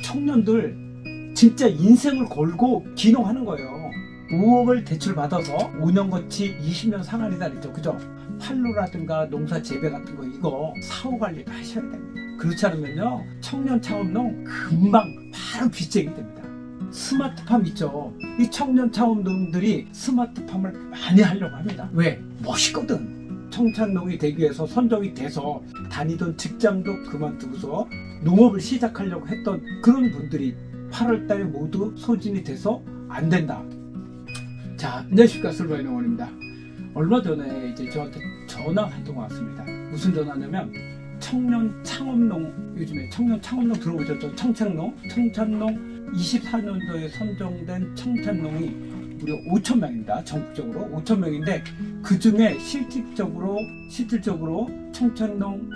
청년들 진짜 인생을 걸고 귀농하는 거예요. 5억을 대출 받아서 5년 거치 20년 상한이다 그랬죠. 그죠? 판로라든가 농사 재배 같은 거 이거 사후 관리를 하셔야 됩니다. 그렇지 않으면요 청년 창업농 금방 바로 빚쟁이 됩니다. 스마트팜 있죠. 이 청년 창업농들이 스마트팜을 많이 하려고 합니다. 왜? 멋있거든. 청년농이 되기 위해서 선정이 돼서 다니던 직장도 그만두고서 농업을 시작하려고 했던 그런 분들이 8월달에 모두 소진이 돼서 안 된다. 자, 안녕하십니까, 슬바이농원입니다. 얼마 전에 이제 저한테 전화가 한 통 왔습니다. 무슨 전화냐면 청년 창업농, 요즘에 청년 창업농 들어보셨죠? 청창농 24년도에 선정된 청창농이 무려 5,000명입니다. 전국적으로 5,000명인데 그 중에 실질적으로 청창농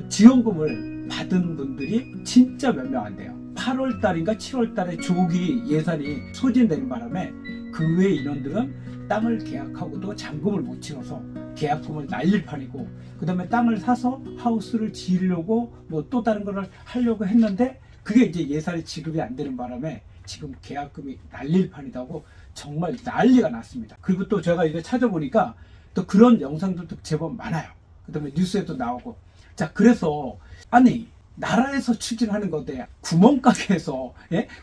지원금을 받은 분들이 진짜 몇 명 안 돼요. 8월 달인가 7월 달에 조기 예산이 소진되는 바람에 그 외 인원들은 땅을 계약하고도 잔금을 못 치러서 계약금을 날릴 판이고, 그 다음에 땅을 사서 하우스를 지으려고 뭐 또 다른 거를 하려고 했는데 그게 이제 예산이 지급이 안 되는 바람에 지금 계약금이 날릴 판이라고 정말 난리가 났습니다. 그리고 또 제가 이거 찾아보니까 또 그런 영상들도 제법 많아요. 그 다음에 뉴스에도 나오고. 자, 그래서 아니 나라에서 추진하는 건데 구멍가게에서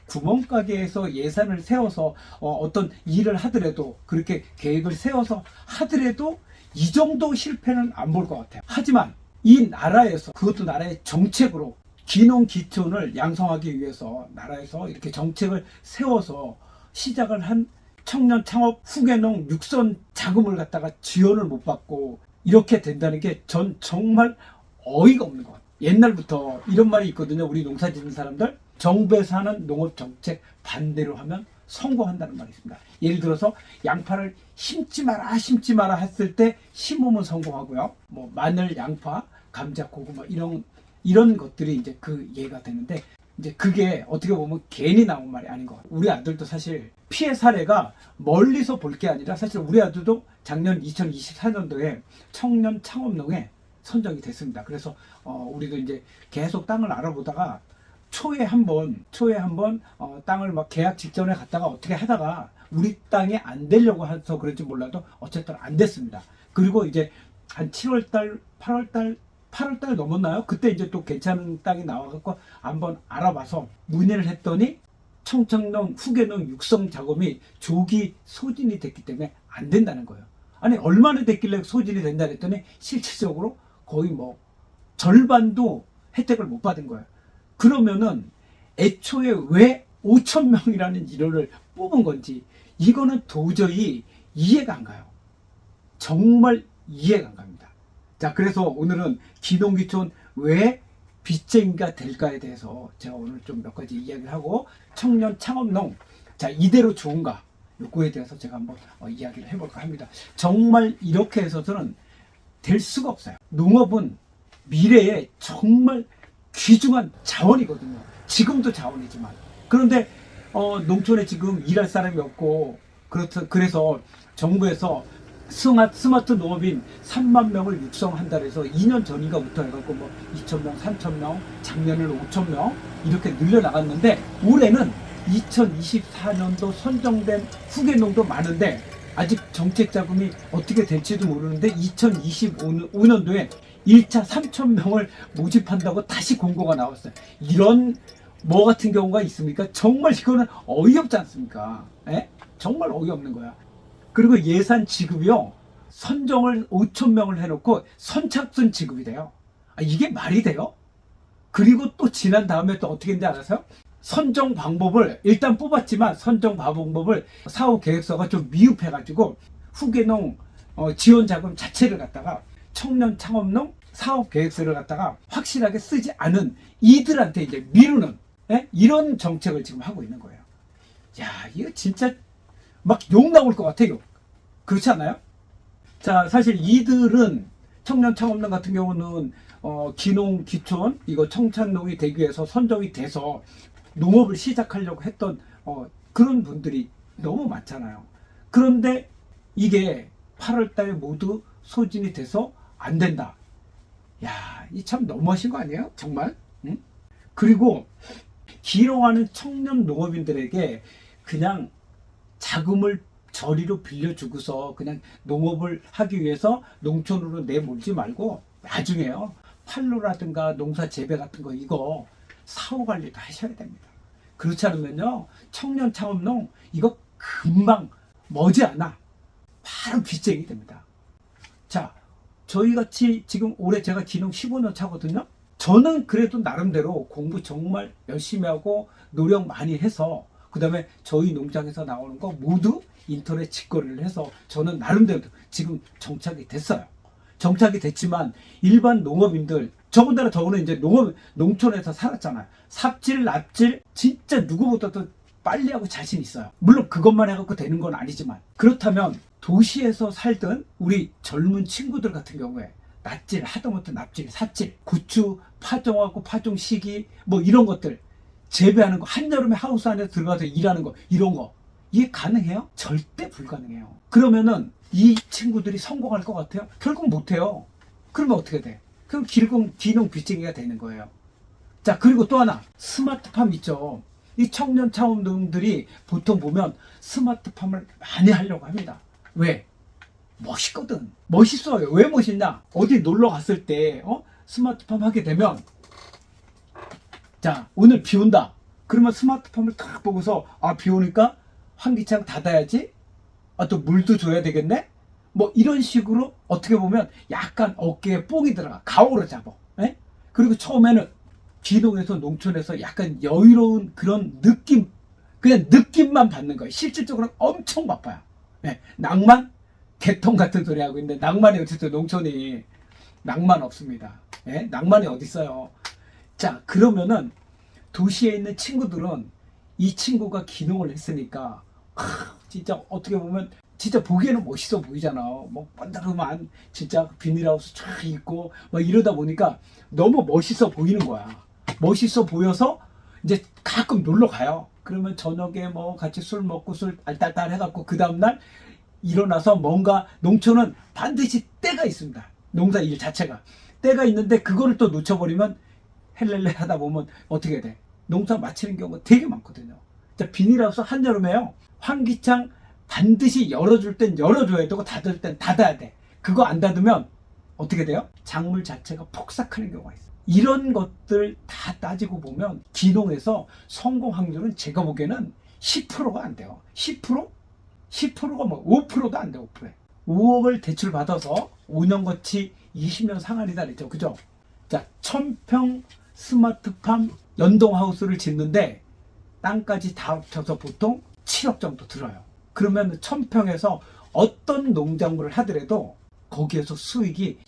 구멍가게에서 예산을 세워서 어떤 일을 하더라도, 그렇게 계획을 세워서 하더라도 이 정도 실패는 안 볼 것 같아요. 하지만 이 나라에서, 그것도 나라의 정책으로 귀농 귀촌을 양성하기 위해서 나라에서 이렇게 정책을 세워서 시작을 한 청년 창업 후계농 육선 자금을 갖다가 지원을 못 받고 이렇게 된다는 게 전 정말 어이가 없는 것 같아요. 옛날부터 이런 말이 있거든요. 우리 농사 짓는 사람들, 정부에서 하는 농업 정책 반대로 하면 성공한다는 말이 있습니다. 예를 들어서 양파를 심지 마라 했을 때 심으면 성공하고요. 뭐 마늘, 양파, 감자, 고구마 이런 것들이 이제 그 예가 되는데, 이제 그게 어떻게 보면 괜히 나온 말이 아닌 것 같아요. 우리 아들도 사실 피해 사례가 멀리서 볼 게 아니라 사실 우리 아들도 작년 2024년도에 청년 창업농에 선정이 됐습니다. 그래서 우리도 이제 계속 땅을 알아보다가 초에 한번 땅을 막 계약 직전에 갔다가 어떻게 하다가 우리 땅이 안 되려고 해서 그런지 몰라도 어쨌든 안 됐습니다. 그리고 이제 한 7월달, 8월달 넘었나요? 그때 이제 또 괜찮은 땅이 나와갖고 한번 알아봐서 문의를 했더니 청창농 후계농 육성 작업이 조기 소진이 됐기 때문에 안 된다는 거예요. 아니 얼마나 됐길래 소진이 된다 했더니 실질적으로 거의 뭐 절반도 혜택을 못 받은 거예요. 그러면은 애초에 왜 5,000명이라는 인원을 뽑은 건지 이거는 도저히 이해가 안 가요. 정말 이해가 안 갑니다. 자, 그래서 오늘은 귀농귀촌 왜 빚쟁이가 될까에 대해서 제가 오늘 좀 몇 가지 이야기를 하고, 청년 창업농, 자, 이대로 좋은가, 요거에 대해서 제가 한번 이야기를 해볼까 합니다. 정말 이렇게 해서는 될 수가 없어요. 농업은 미래에 정말 귀중한 자원이거든요. 지금도 자원이지만. 그런데 농촌에 지금 일할 사람이 없고, 그래서 정부에서 스마트 농업인 3만 명을 육성한다 해서 2년 전인가부터 해갖고 뭐 2,000명, 3,000명, 작년에는 5,000명 이렇게 늘려나갔는데, 올해는 2024년도 선정된 후계농도 많은데 아직 정책 자금이 어떻게 될지도 모르는데 2025년도에 1차 3,000명을 모집한다고 다시 공고가 나왔어요. 이런 뭐 같은 경우가 있습니까? 정말 이거는 어이없지 않습니까? 정말 어이없는 거야. 그리고 예산 지급이요, 선정을 5,000명을 해놓고 선착순 지급이 돼요. 이게 말이 돼요? 그리고 또 지난 다음에 또 어떻게 했는지 알아서요? 선정 방법을 일단 뽑았지만 선정 방법을 사후 계획서가 좀 미흡해가지고 후계농 지원 자금 자체를 갖다가 청년 창업농 사업 계획서를 갖다가 확실하게 쓰지 않은 이들한테 이제 미루는 이런 정책을 지금 하고 있는 거예요. 야, 이거 진짜 막 욕 나올 것 같아요. 그렇지 않아요? 자, 사실 이들은 청년 창업농 같은 경우는 귀농 귀촌 이거 청창농이 되기 위해서 선정이 돼서 농업을 시작하려고 했던 그런 분들이 너무 많잖아요. 그런데 이게 8월 달에 모두 소진이 돼서 안 된다. 야, 이 참 너무하신 거 아니에요? 정말? 응? 그리고 기농하는 청년 농업인들에게 그냥 자금을 저리로 빌려주고서 그냥 농업을 하기 위해서 농촌으로 내몰지 말고 나중에요. 판로라든가 농사 재배 같은 거 이거 사후 관리도 하셔야 됩니다. 그렇지 않으면요. 청년 창업농 이거 금방 머지않아 바로 빚쟁이 됩니다. 자, 저희같이 지금 올해 제가 기농 15년 차거든요. 저는 그래도 나름대로 공부 정말 열심히 하고 노력 많이 해서 그 다음에 저희 농장에서 나오는 거 모두 인터넷 직거래를 해서 저는 나름대로 지금 정착이 됐어요. 정착이 됐지만 일반 농업인들 저분들은 저는 이제 농촌에서 살았잖아요. 삽질, 납질 진짜 누구보다도 빨리 하고 자신 있어요. 물론 그것만 해갖고 되는 건 아니지만 그렇다면 도시에서 살던 우리 젊은 친구들 같은 경우에 납질, 하다못해 납질, 삽질, 고추 파종하고 파종 시기 뭐 이런 것들 재배하는 거 한여름에 하우스 안에 들어가서 일하는 거 이런 거 이게 가능해요? 절대 불가능해요. 그러면은 이 친구들이 성공할 것 같아요? 결국 못해요. 그러면 어떻게 돼? 그럼 기농 빚쟁이가 되는 거예요. 자, 그리고 또 하나 스마트팜 있죠. 이 청년 창업농들이 보통 보면 스마트팜을 많이 하려고 합니다. 왜? 멋있거든. 멋있어요. 왜 멋있냐? 어디 놀러 갔을 때 스마트팜 하게 되면 자, 오늘 비 온다. 그러면 스마트팜을 딱 보고서 아, 비 오니까 환기창 닫아야지. 아, 또 물도 줘야 되겠네. 뭐 이런 식으로 어떻게 보면 약간 어깨에 뽕이 들어가. 가오를 잡아. 에? 그리고 처음에는 기농에서 농촌에서 약간 여유로운 그런 느낌, 그냥 느낌만 받는 거예요. 실질적으로는 엄청 바빠요. 예, 낭만? 개통 같은 소리 하고 있는데 낭만이 어쨌든 농촌이 낭만 없습니다. 예? 낭만이 어디 있어요. 자, 그러면은 도시에 있는 친구들은 이 친구가 기농을 했으니까 진짜 어떻게 보면 진짜 보기에는 멋있어 보이잖아. 뭐 번다름한 진짜 비닐하우스 쫙 있고 막 이러다 보니까 너무 멋있어 보이는 거야. 멋있어 보여서 이제 가끔 놀러 가요. 그러면 저녁에 뭐 같이 술 먹고 술 알딸딸 해갖고 그 다음날 일어나서 뭔가 농촌은 반드시 때가 있습니다. 농사 일 자체가 때가 있는데 그거를 또 놓쳐버리면 헬렐레 하다 보면 어떻게 돼? 농사 마치는 경우가 되게 많거든요. 자, 비닐하우스 한여름에요. 환기창 반드시 열어줄 땐 열어줘야 되고 닫을 땐 닫아야 돼. 그거 안 닫으면 어떻게 돼요? 작물 자체가 폭삭하는 경우가 있어요. 이런 것들 다 따지고 보면 기농에서 성공 확률은 제가 보기에는 10%가 안 돼요. 10%? 10%가 뭐 5%도 안 돼요. 5%에. 5억을 대출 받아서 5년 거치 20년 상한이다 그랬죠. 그죠? 자, 1000평 스마트팜 연동하우스를 짓는데 땅까지 다 합쳐서 보통 7억 정도 들어요. 그러면 1000평에서 어떤 농작물을 하더라도 거기에서 순수익이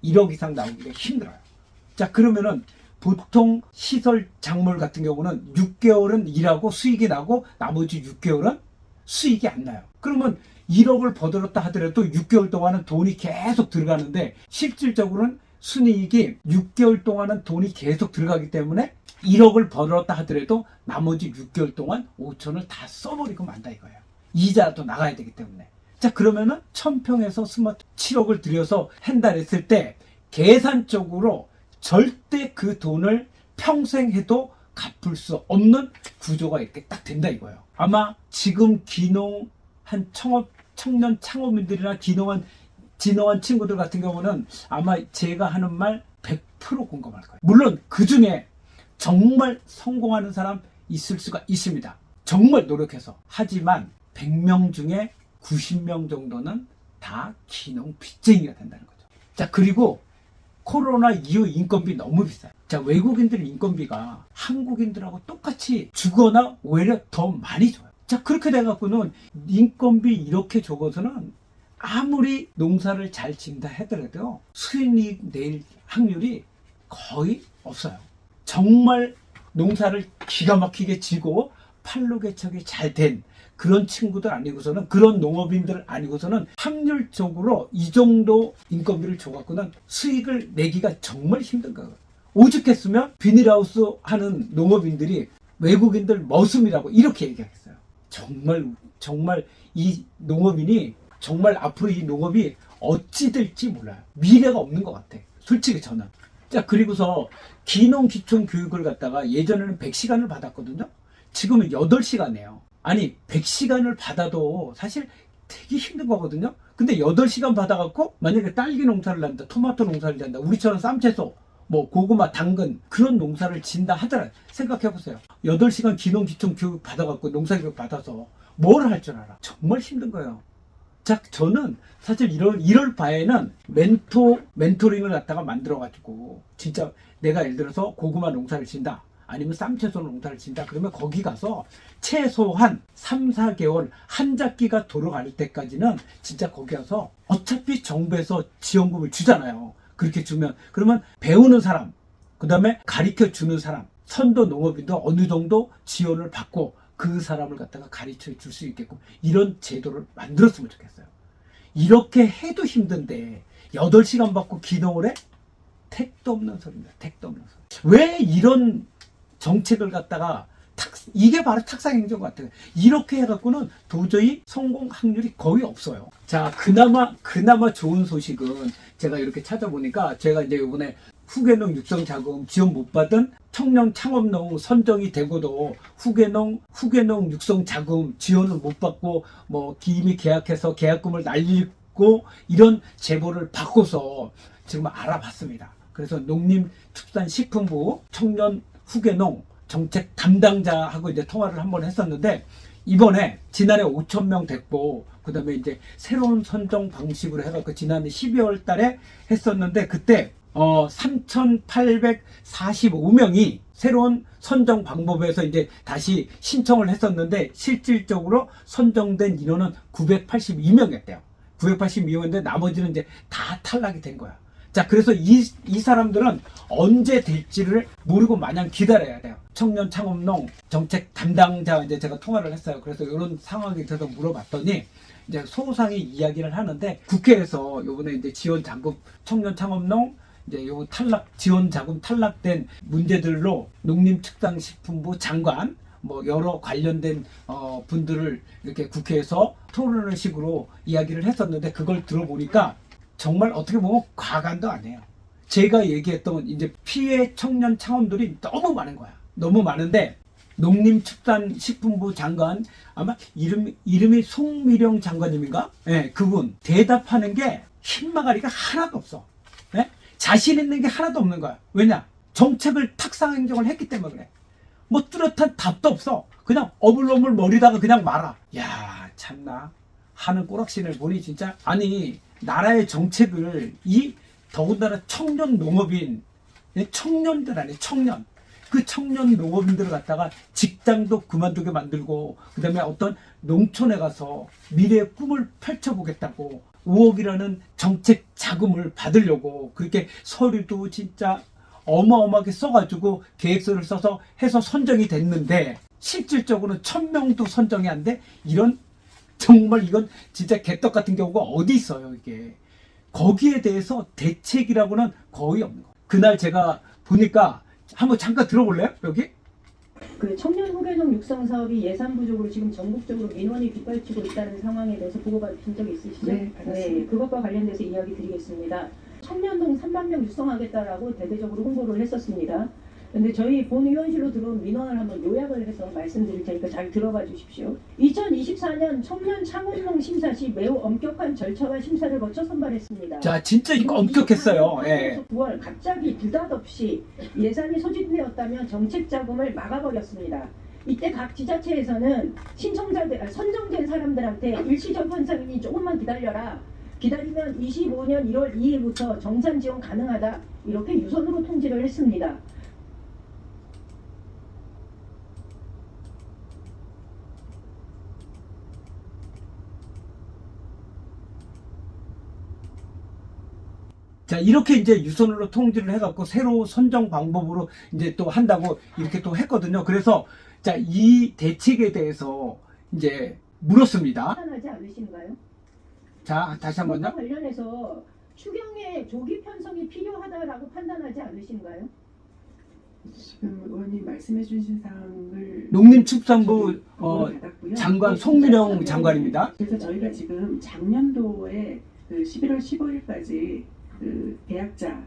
1억 이상 나오기가 힘들어요. 자, 그러면은 보통 시설 작물 같은 경우는 6개월은 일하고 수익이 나고 나머지 6개월은 수익이 안 나요. 그러면 1억을 버들었다 하더라도 6개월 동안은 돈이 계속 들어가는데 실질적으로는 순이익이 6개월 동안은 돈이 계속 들어가기 때문에 1억을 벌었다 하더라도 나머지 6개월 동안 5천을 다 써버리고 만다 이거예요. 이자도 나가야 되기 때문에. 자, 그러면은 1000평에서 스마트 7억을 들여서 한다 했을 때 계산적으로 절대 그 돈을 평생 해도 갚을 수 없는 구조가 이렇게 딱 된다 이거예요. 아마 지금 기농한 청년 창업인들이나 진흥한 친구들 같은 경우는 아마 제가 하는 말 100% 공감할 거예요. 물론 그 중에 정말 성공하는 사람 있을 수가 있습니다. 정말 노력해서. 하지만 100명 중에 90명 정도는 다 기농 빚쟁이가 된다는 거죠. 자, 그리고 코로나 이후 인건비 너무 비싸요. 자, 외국인들 인건비가 한국인들하고 똑같이 주거나 오히려 더 많이 줘요. 자, 그렇게 돼갖고는 인건비 이렇게 적어서는 아무리 농사를 잘 짓는다 하더라도 수익이 낼 확률이 거의 없어요. 정말 농사를 기가 막히게 지고 팔로 개척이 잘 된 그런 친구들 아니고서는, 그런 농업인들 아니고서는 확률적으로 이 정도 인건비를 줘갖고는 수익을 내기가 정말 힘든 거예요. 오죽했으면 비닐하우스 하는 농업인들이 외국인들 머슴이라고 이렇게 얘기하겠어요. 정말 이 농업인이 정말 앞으로 이 농업이 어찌 될지 몰라요. 미래가 없는 것 같아. 솔직히 저는. 자, 그리고서 기농 기촌 교육을 갖다가 예전에는 100시간을 받았거든요. 지금은 8시간이에요. 아니, 100시간을 받아도 사실 되게 힘든 거거든요. 근데 8시간 받아갖고 만약에 딸기 농사를 한다, 토마토 농사를 한다, 우리처럼 쌈채소, 뭐 고구마, 당근 그런 농사를 짓는다 하더라. 생각해보세요. 8시간 기농 기촌 교육 받아갖고 농사교육 받아서 뭘 할 줄 알아? 정말 힘든 거예요. 자, 저는 사실 이럴 바에는 멘토링을 갖다가 만들어가지고, 진짜 내가 예를 들어서 고구마 농사를 짓는다, 아니면 쌈채소 농사를 짓는다, 그러면 거기 가서 최소한 3, 4개월 한 작기가 돌아갈 때까지는 진짜 거기 가서 어차피 정부에서 지원금을 주잖아요. 그렇게 주면, 그러면 배우는 사람, 그 다음에 가르쳐 주는 사람, 선도 농업인도 어느 정도 지원을 받고 그 사람을 갖다가 가르쳐 줄 수 있게끔 이런 제도를 만들었으면 좋겠어요. 이렇게 해도 힘든데 8시간 받고 기농을 해? 택도 없는 소리입니다. 택도 없는 소리. 왜 이런 정책을 갖다가 이게 바로 탁상행정 같아요. 이렇게 해갖고는 도저히 성공 확률이 거의 없어요. 자, 그나마 좋은 소식은 제가 이렇게 찾아보니까, 제가 이제 이번에 후계농 육성 자금 지원 못 받은 청년 창업농 선정이 되고도 후계농 육성 자금 지원을 못 받고 뭐 이미 계약해서 계약금을 날리고 이런 제보를 받고서 지금 알아봤습니다. 그래서 농림축산식품부 청년 후계농 정책 담당자하고 이제 통화를 한번 했었는데, 이번에 지난해 5,000명 됐고, 그 다음에 이제 새로운 선정 방식으로 해갖고 지난해 12월 달에 했었는데, 그때 3,845명이 새로운 선정 방법에서 이제 다시 신청을 했었는데, 실질적으로 선정된 인원은 982명이었대요. 982명인데 나머지는 이제 다 탈락이 된 거야. 자, 그래서 이 사람들은 언제 될지를 모르고 마냥 기다려야 돼요. 청년 창업농 정책 담당자 이제 제가 통화를 했어요. 그래서 이런 상황에 대해서 물어봤더니 이제 소상히 이야기를 하는데, 국회에서 요번에 이제 지원 자금 청년 창업농 이제 요 지원 자금 탈락된 문제들로 농림축산식품부 장관 뭐 여러 관련된 분들을 이렇게 국회에서 토론을 식으로 이야기를 했었는데, 그걸 들어보니까 정말 어떻게 보면 과간도 아니에요. 제가 얘기했던 이제 피해 청년 창업들이 너무 많은 거야. 너무 많은데, 농림축산식품부 장관, 아마 이름이 송미령 장관님인가? 네, 그분 대답하는 게 힘마가리가 하나도 없어. 네? 자신 있는 게 하나도 없는 거야. 왜냐? 정책을 탁상행정을 했기 때문에 그래. 뭐 뚜렷한 답도 없어. 그냥 어물어물 머리다가 그냥 말아. 야, 참나. 하는 꼬락신을 보니 진짜, 아니 나라의 정책을 더군다나 청년 농업인, 청년들 아니에요, 청년. 그 청년 농업인들을 갖다가 직장도 그만두게 만들고, 그 다음에 어떤 농촌에 가서 미래의 꿈을 펼쳐보겠다고 5억이라는 정책 자금을 받으려고 그렇게 서류도 진짜 어마어마하게 써가지고 계획서를 써서 해서 선정이 됐는데, 실질적으로는 1,000명도 선정이 안 돼? 정말 이건 진짜 개떡 같은 경우가 어디 있어요, 이게. 거기에 대해서 대책이라고는 거의 없는 거예요. 그날 제가 보니까, 한번 잠깐 들어볼래요? 여기? 그 청년 후계농 육성 사업이 예산 부족으로 지금 전국적으로 민원이 빗발치고 있다는 상황에 대해서 보고 받으신 적 있으시죠? 네, 받았습니다. 네, 그것과 관련돼서 이야기 드리겠습니다. 청년동 3만 명 육성하겠다라고 대대적으로 홍보를 했었습니다. 근데 저희 본의원실로 들어온 민원을 한번 요약을 해서 말씀드릴 테니까 잘 들어봐 주십시오. 2024년 청년 창업농 심사 시 매우 엄격한 절차와 심사를 거쳐 선발했습니다. 자, 진짜 이거 엄격했어요. 예. 9월 갑자기 느닷없이 예산이 소진되었다며 정책 자금을 막아버렸습니다. 이때 각 지자체에서는 선정된 사람들한테 일시적 현상이니 조금만 기다려라. 기다리면 25년 1월 2일부터 정산 지원 가능하다. 이렇게 유선으로 통지를 했습니다. 자, 이렇게 이제 유선으로 통지를 해갖고 새로 선정 방법으로 이제 또 한다고 이렇게 또 했거든요. 그래서 자, 이 대책에 대해서 이제 물었습니다. 판단하지 않으신가요? 자, 다시 한 번요. 관련해서 추경의 조기 편성이 필요하다라고 판단하지 않으신가요? 지금 의원님 말씀해 주신 사항을 농림축산부 받았고요. 장관 네, 송미령 장관입니다. 그래서 저희가 지금 작년도에 그 11월 15일까지 그 계약자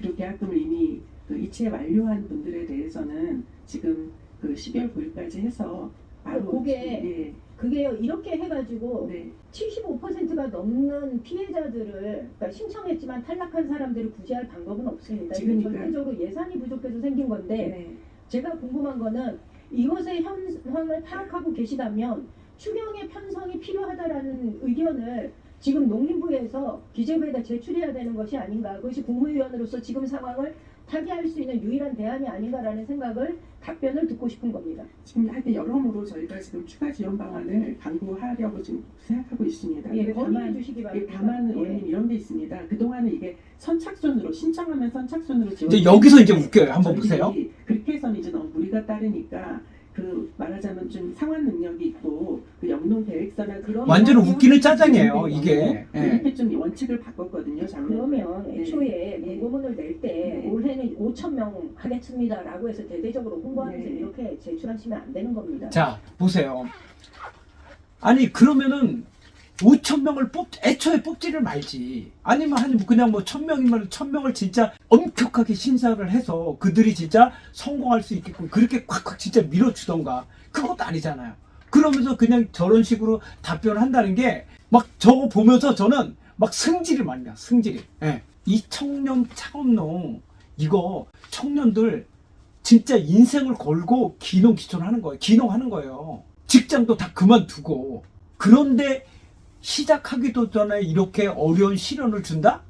그리고 계약금을 이미 그 이체 완료한 분들에 대해서는 지금 그 12월 9일까지 해서 바로 그게 그게요 이렇게 해가지고 네. 75%가 넘는 피해자들을 그러니까 신청했지만 탈락한 사람들을 구제할 방법은 없습니다. 지금 이건 절대적으로 예산이 부족해서 생긴 건데 네. 제가 궁금한 거는 이것의 현황을 파악하고 계시다면 추경의 편성이 필요하다라는 의견을 지금 농림부에서 기재부에다 제출해야 되는 것이 아닌가. 그것이 국무위원으로서 지금 상황을 타개할 수 있는 유일한 대안이 아닌가라는 생각을 답변을 듣고 싶은 겁니다. 지금 하여튼 여러모로 저희가 지금 추가 지원 방안을 강구하려고 지금 생각하고 있습니다. 예, 근데 건의해 주시기 예, 바랍니다. 다만 예. 원님 이런 게 있습니다. 그동안은 이게 선착순으로 신청하면 선착순으로 지원. 이제 여기서 이제 웃겨요. 한번 보세요. 그렇게 해서는 이제 너무 무리가 따르니까 그 말하자면 좀 상환 능력이 있고 그 영농 계획서나 그런 완전 거 웃기는 짜장이에요, 경우는 이게. 예. 이렇게 좀 원칙을 바꿨거든요. 작년에. 그러면 네. 애초에 네. 공고문을 낼 때 네. 올해는 5천 명 하겠습니다라고 해서 대대적으로 홍보하면서 네. 이렇게 제출하시면 안 되는 겁니다. 자, 보세요. 아니, 그러면은 5,000명을 애초에 뽑지를 말지. 아니면 그냥 뭐 1,000명이면 1,000명을 진짜 엄격하게 심사를 해서 그들이 진짜 성공할 수 있게끔 그렇게 콱콱 진짜 밀어주던가. 그것도 아니잖아요. 그러면서 그냥 저런 식으로 답변을 한다는 게 막 저거 보면서 저는 막 승질이 많이 나, 승질이. 예. 이 청년 창업농, 이거 청년들 진짜 인생을 걸고 기농기촌하는 거예요. 기농하는 거예요. 직장도 다 그만두고. 그런데 시작하기도 전에 이렇게 어려운 시련을 준다?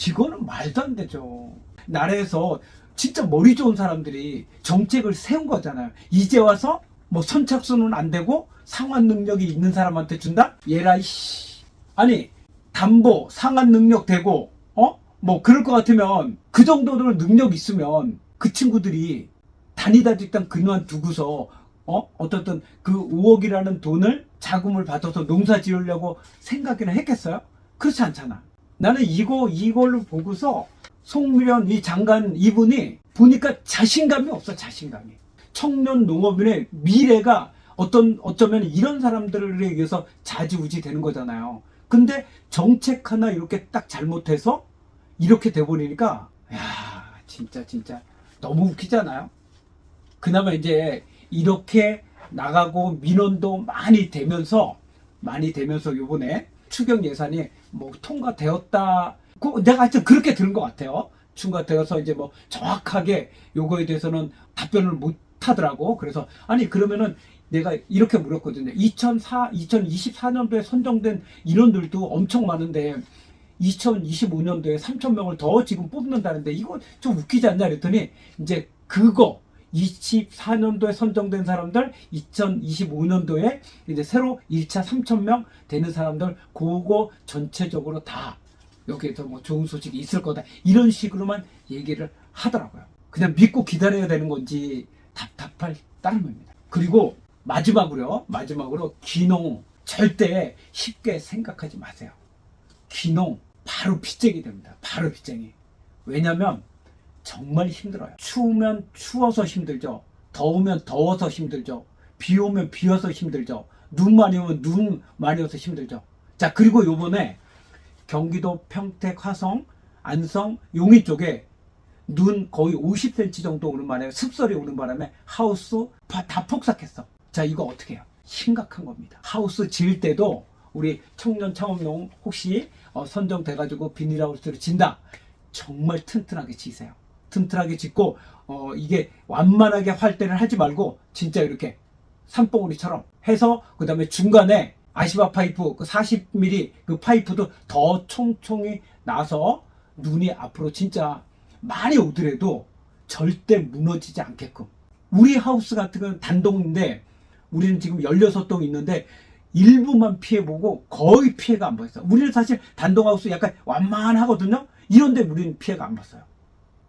이거는 말도 안 되죠. 나라에서 진짜 머리 좋은 사람들이 정책을 세운 거잖아요. 이제 와서 뭐 선착순은 안 되고 상환 능력이 있는 사람한테 준다? 얘라 이씨. 아니 담보 상환 능력 되고 뭐 그럴 것 같으면 그 정도로 능력 있으면 그 친구들이 다니다 직장 그만두고서 어떻든 그 5억이라는 돈을 자금을 받아서 농사 지으려고 생각이나 했겠어요? 그렇지 않잖아. 나는 이걸로 보고서 송미련 이 장관 이분이 보니까 자신감이 없어, 자신감이. 청년 농업인의 미래가 어쩌면 이런 사람들에 의해서 좌지우지 되는 거잖아요. 근데 정책 하나 이렇게 딱 잘못해서 이렇게 돼버리니까, 야, 진짜 너무 웃기잖아요? 그나마 이제 이렇게 나가고 민원도 많이 되면서 요번에 추경 예산이 뭐 통과되었다. 내가 하여튼 그렇게 들은 것 같아요. 통과되어서 이제 뭐 정확하게 요거에 대해서는 답변을 못 하더라고. 그래서 아니 그러면은 내가 이렇게 물었거든요. 2024년도에 선정된 인원들도 엄청 많은데 2025년도에 3,000명을 더 지금 뽑는다는데 이거 좀 웃기지 않냐 그랬더니 이제 그거 24년도에 선정된 사람들 2025년도에 이제 새로 1차 3,000명 되는 사람들 그거 전체적으로 다 여기에서 뭐 좋은 소식이 있을 거다 이런 식으로만 얘기를 하더라고요. 그냥 믿고 기다려야 되는 건지 답답할 따름입니다. 그리고 마지막으로 귀농 절대 쉽게 생각하지 마세요. 귀농 바로 빚쟁이 됩니다. 바로 빚쟁이. 왜냐면 정말 힘들어요. 추우면 추워서 힘들죠. 더우면 더워서 힘들죠. 비 오면 비 와서 힘들죠. 눈 많이 오면 눈 많이 와서 힘들죠. 자, 그리고 요번에 경기도 평택, 화성, 안성, 용인 쪽에 눈 거의 50cm 정도 오는 바람에 습설이 오는 바람에 하우스 다 폭삭했어. 자, 이거 어떻게 해요? 심각한 겁니다. 하우스 지을 때도 우리 청년 창업농 혹시 선정돼가지고 비닐하우스를 진다. 정말 튼튼하게 지세요. 튼튼하게 짓고 이게 완만하게 활대를 하지 말고 진짜 이렇게 산봉우리처럼 해서 그 다음에 중간에 아시바 파이프 그 40mm 그 파이프도 더 총총히 나서 눈이 앞으로 진짜 많이 오더라도 절대 무너지지 않게끔. 우리 하우스 같은 건 단독인데 우리는 지금 16동 있는데 일부만 피해보고 거의 피해가 안 보였어요. 우리는 사실 단독하우스 약간 완만하거든요. 이런데 우리는 피해가 안 봤어요.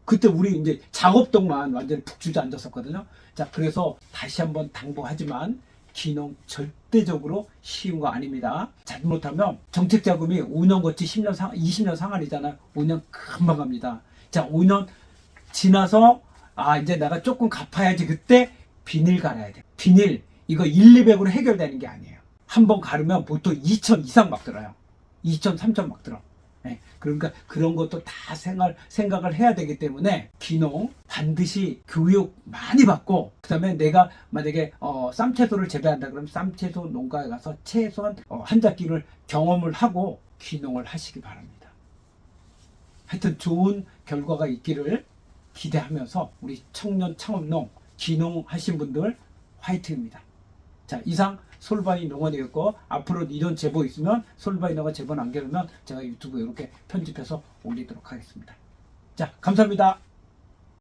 그때 우리 이제 작업동만 완전히 푹 주저앉았었거든요. 자, 그래서 다시 한번 당부하지만 귀농 절대적으로 쉬운 거 아닙니다. 잘못하면 정책 자금이 5년 거치 20년 상한이잖아요. 5년 금방 갑니다. 자, 5년 지나서 이제 내가 조금 갚아야지. 그때 비닐 갈아야 돼. 비닐 이거 1, 200으로 해결되는 게 아니에요. 한 번 가르면 보통 2천 이상 막 들어요. 2천, 3천 막 들어. 예, 그러니까 그런 것도 다 생각을 해야 되기 때문에 귀농 반드시 교육 많이 받고, 그 다음에 내가 만약에 쌈채소를 재배한다 그러면 쌈채소 농가에 가서 최소한 한 작기를 경험을 하고 귀농을 하시기 바랍니다. 하여튼 좋은 결과가 있기를 기대하면서 우리 청년 창업농 귀농하신 분들 화이팅입니다. 자, 이상 솔바이 농원이었고, 앞으로 이런 제보 있으면 솔바이 농원 제보 남겨놓으면 제가 유튜브에 이렇게 편집해서 올리도록 하겠습니다. 자, 감사합니다.